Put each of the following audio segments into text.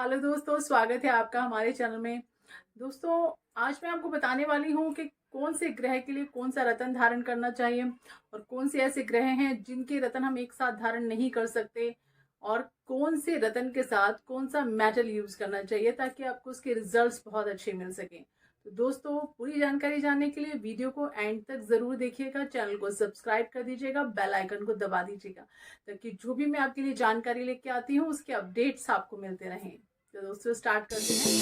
Hello दोस्तों, स्वागत है आपका हमारे चैनल में। दोस्तों, आज मैं आपको बताने वाली हूँ कि कौन से ग्रह के लिए कौन सा रत्न धारण करना चाहिए और कौन से ऐसे ग्रह हैं जिनके रत्न हम एक साथ धारण नहीं कर सकते और कौन से रत्न के साथ कौन सा मेटल यूज करना चाहिए ताकि आपको उसके रिजल्ट्स बहुत अच्छे मिल सकें। तो दोस्तों, पूरी जानकारी जानने के लिए वीडियो को एंड तक जरूर देखिएगा, चैनल को सब्सक्राइब कर दीजिएगा, बेल आइकन को दबा दीजिएगा ताकि जो भी मैं आपके लिए जानकारी लेके आती हूँ उसके अपडेट्स आपको मिलते रहें। तो दोस्तों, स्टार्ट करते हैं।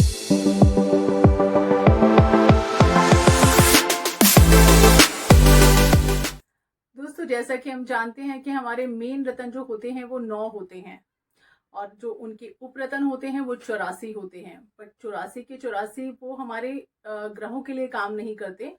दोस्तों, जैसा कि हम जानते हैं कि हमारे मेन रत्न जो होते हैं वो 9 होते हैं और जो उनके उपरत्न होते हैं वो 84 होते हैं। बट 84 के 84 वो हमारे ग्रहों के लिए काम नहीं करते।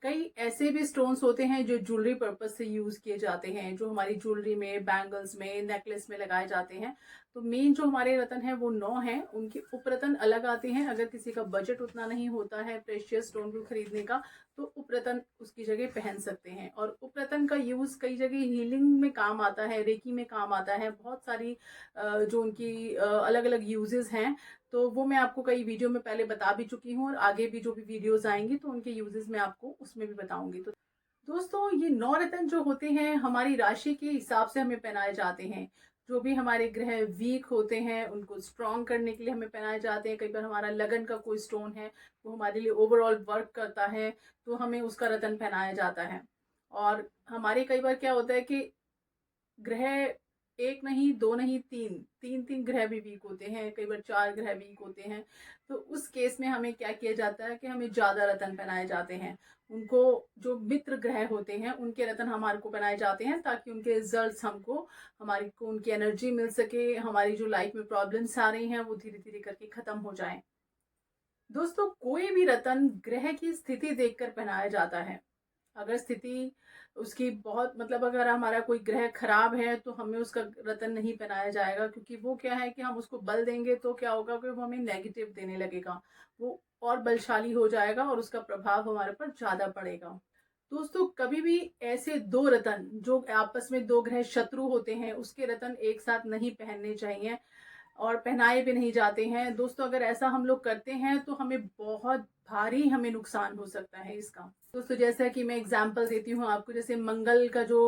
कई ऐसे भी स्टोन्स होते हैं जो ज्वेलरी पर्पज से यूज किए जाते हैं, जो हमारी ज्वेलरी में, बैंगल्स में, नेकलेस में लगाए जाते हैं। तो मेन जो हमारे रत्न हैं वो 9 हैं। उनके उपरत्न अलग आते हैं। अगर किसी का बजट उतना नहीं होता है प्रेशियस स्टोन को खरीदने का, तो उपरत्न उसकी जगह पहन सकते हैं। और उपरत्न का यूज कई जगह हीलिंग में काम आता है, रेकी में काम आता है। बहुत सारी जो उनकी अलग अलग यूजेस हैं, तो वो मैं आपको कई वीडियो में पहले बता भी चुकी हूँ और आगे भी जो भी वीडियोस आएंगी तो उनके यूजेस मैं आपको उसमें भी बताऊंगी। तो दोस्तों, ये 9 रत्न जो होते हैं हमारी राशि के हिसाब से हमें पहनाए जाते हैं। जो भी हमारे ग्रह वीक होते हैं उनको स्ट्रॉन्ग करने के लिए हमें पहनाए जाते हैं। कई बार हमारा लगन का कोई स्टोन है, वो हमारे लिए ओवरऑल वर्क करता है, तो हमें उसका रत्न पहनाया जाता है। और हमारे कई बार क्या होता है कि ग्रह एक नहीं, दो नहीं, तीन तीन तीन ग्रह भी वीक होते हैं, कई बार 4 ग्रह वीक होते हैं। तो उस केस में हमें क्या किया जाता है कि हमें ज्यादा रत्न पहनाए जाते हैं। उनको, जो मित्र ग्रह होते हैं उनके रत्न हमारे को पहनाए जाते हैं ताकि उनके रिजल्ट्स हमको, हमारी को उनकी एनर्जी मिल सके, हमारी जो लाइफ में प्रॉब्लम्स आ रही हैं वो धीरे धीरे करके खत्म हो जाएं। दोस्तों, कोई भी रत्न ग्रह की स्थिति देखकर पहनाया जाता है। अगर स्थिति उसकी बहुत, मतलब अगर हमारा कोई ग्रह खराब है तो हमें उसका रत्न नहीं पहनाया जाएगा, क्योंकि वो क्या है कि हम उसको बल देंगे तो क्या होगा कि वो हमें नेगेटिव देने लगेगा, वो और बलशाली हो जाएगा और उसका प्रभाव हमारे पर ज्यादा पड़ेगा। दोस्तों, कभी भी ऐसे दो रत्न जो आपस में दो ग्रह शत्रु होते हैं उसके रत्न एक साथ नहीं पहनने चाहिए और पहनाए भी नहीं जाते हैं। दोस्तों, अगर ऐसा हम लोग करते हैं तो हमें बहुत भारी हमें नुकसान हो सकता है इसका। दोस्तों, जैसा कि मैं एग्जांपल देती हूँ आपको, जैसे मंगल का जो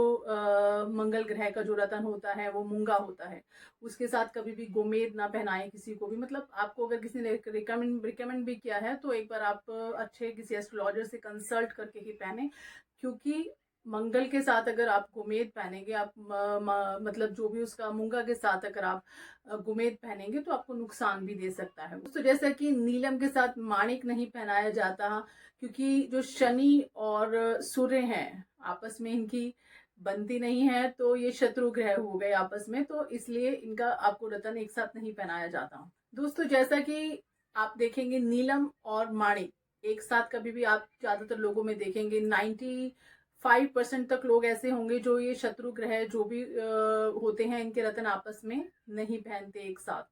मंगल ग्रह का जो रत्न होता है वो मूंगा होता है। उसके साथ कभी भी गोमेद ना पहनाएं किसी को भी। मतलब आपको अगर किसी ने रिकमेंड भी किया है तो एक बार आप अच्छे किसी एस्ट्रोलॉजर से कंसल्ट करके ही पहने, क्योंकि मंगल के साथ अगर आप गोमेद पहनेंगे, आप मतलब जो भी उसका मूंगा के साथ अगर आप गोमेद पहनेंगे तो आपको नुकसान भी दे सकता है। तो जैसा कि नीलम के साथ माणिक नहीं पहनाया जाता, क्योंकि जो शनि और सूर्य हैं आपस में इनकी बनती नहीं है, तो ये शत्रु ग्रह हो गए आपस में, तो इसलिए इनका आपको रत्न एक साथ नहीं पहनाया जाता। दोस्तों, जैसा कि आप देखेंगे नीलम और माणिक एक साथ कभी भी आप ज्यादातर लोगों में देखेंगे, 95% तक लोग ऐसे होंगे जो ये शत्रु ग्रह जो भी होते हैं इनके रत्न आपस में नहीं पहनते एक साथ।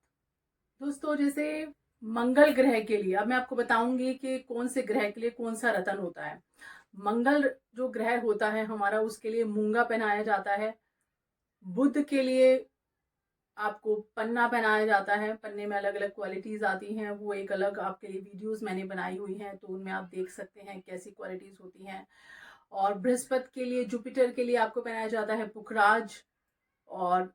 दोस्तों, जैसे मंगल ग्रह के लिए अब मैं आपको बताऊंगी कि कौन से ग्रह के लिए कौन सा रत्न होता है। मंगल जो ग्रह होता है हमारा, उसके लिए मूंगा पहनाया जाता है। बुध के लिए आपको पन्ना पहनाया जाता है। पन्ने में अलग अलग क्वालिटीज आती हैं, वो एक अलग आपके लिए वीडियोस मैंने बनाई हुई हैं, तो उनमें आप देख सकते हैं कैसी क्वालिटीज होती हैं। और बृहस्पति के लिए, जुपिटर के लिए आपको पहनाया जाता है पुखराज। और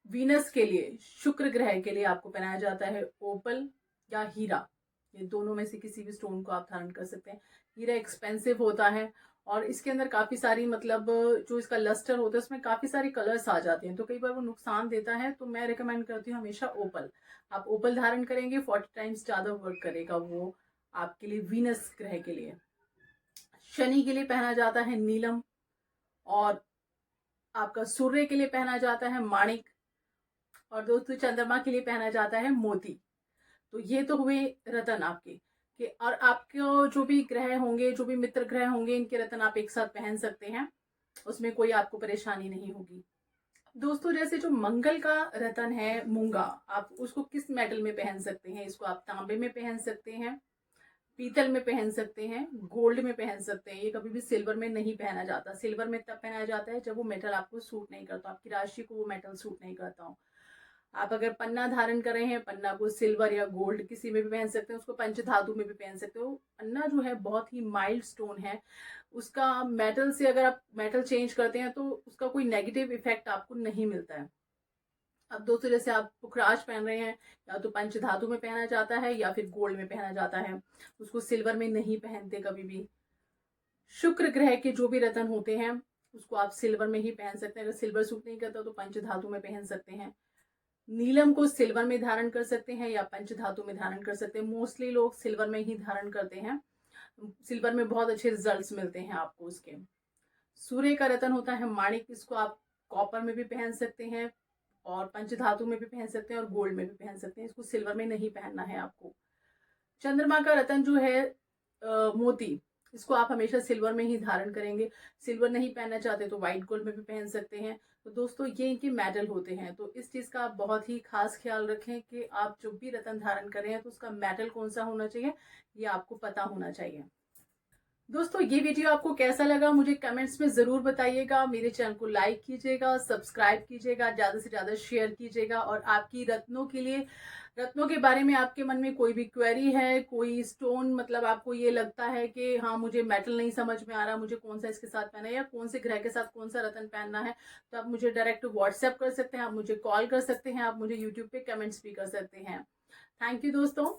वीनस के लिए, शुक्र ग्रह के लिए आपको पहनाया जाता है ओपल या हीरा। ये दोनों में से किसी भी स्टोन को आप धारण कर सकते हैं। हीरा एक्सपेंसिव होता है और इसके अंदर काफी सारी, मतलब जो इसका लस्टर होता है उसमें काफी सारे कलर्स आ जाते हैं, तो कई बार वो नुकसान देता है। तो मैं रिकमेंड करती हूँ हमेशा ओपल। आप ओपल धारण करेंगे 40 टाइम्स ज्यादा वर्क करेगा वो आपके लिए वीनस ग्रह के लिए। शनि के लिए पहना जाता है नीलम और आपका सूर्य के लिए पहना जाता है माणिक और दोस्तों चंद्रमा के लिए पहना जाता है मोती। तो ये तो हुए रतन आपके कि, और आपके जो भी ग्रह होंगे, जो भी मित्र ग्रह होंगे, इनके रतन आप एक साथ पहन सकते हैं, उसमें कोई आपको परेशानी नहीं होगी। दोस्तों, जैसे जो मंगल का रतन है मूंगा, आप उसको किस मेटल में पहन सकते हैं? इसको आप तांबे में पहन सकते हैं, पीतल में पहन सकते हैं, गोल्ड में पहन सकते हैं। ये कभी भी सिल्वर में नहीं पहना जाता। सिल्वर में तब पहनाया जाता है जब वो मेटल आपको सूट नहीं करता, आपकी राशि को वो मेटल सूट नहीं करता हो। आप अगर पन्ना धारण कर रहे हैं, पन्ना को सिल्वर या गोल्ड किसी में भी पहन सकते हैं, उसको पंचधातु में भी पहन सकते हो। पन्ना जो है बहुत ही माइल्ड स्टोन है, उसका मेटल से अगर आप मेटल चेंज करते हैं तो उसका कोई नेगेटिव इफेक्ट आपको नहीं मिलता है। अब दोस्तों जैसे आप पुखराज पहन रहे हैं, या तो पंचधातु में पहना जाता है या फिर गोल्ड में पहना जाता है, उसको सिल्वर में नहीं पहनते कभी भी। शुक्र ग्रह के जो भी रत्न होते हैं उसको आप सिल्वर में ही पहन सकते हैं। अगर सिल्वर सूट नहीं करता तो पंचधातु में पहन सकते हैं। नीलम को सिल्वर में धारण कर सकते हैं या पंचधातु में धारण कर सकते हैं। मोस्टली लोग सिल्वर में ही धारण करते हैं, सिल्वर में बहुत अच्छे रिजल्ट्स मिलते हैं आपको उसके। सूर्य का रत्न होता है माणिक, इसको आप कॉपर में भी पहन सकते हैं और पंचधातु में भी पहन सकते हैं और गोल्ड में भी पहन सकते हैं, इसको सिल्वर में नहीं पहनना है आपको। चंद्रमा का रत्न जो है मोती, इसको आप हमेशा सिल्वर में ही धारण करेंगे। सिल्वर नहीं पहनना चाहते तो व्हाइट गोल्ड में भी पहन सकते हैं। तो दोस्तों ये इनके मेटल होते हैं, तो इस चीज का आप बहुत ही खास ख्याल रखें कि आप जो भी रत्न धारण कर रहे हैं तो उसका मेटल कौन सा होना चाहिए, ये आपको पता होना चाहिए। दोस्तों ये वीडियो आपको कैसा लगा मुझे कमेंट्स में ज़रूर बताइएगा। मेरे चैनल को लाइक कीजिएगा, सब्सक्राइब कीजिएगा, ज़्यादा से ज़्यादा शेयर कीजिएगा। और आपकी रत्नों के लिए, रत्नों के बारे में आपके मन में कोई भी क्वेरी है, कोई स्टोन मतलब आपको ये लगता है कि हाँ मुझे मेटल नहीं समझ में आ रहा, मुझे कौन सा इसके साथ पहना है या कौन से ग्रह के साथ कौन सा रत्न पहनना है, तो आप मुझे डायरेक्ट व्हाट्सएप कर सकते हैं, आप मुझे कॉल कर सकते हैं, आप मुझे यूट्यूब पे कमेंट्स भी कर सकते हैं। थैंक यू दोस्तों।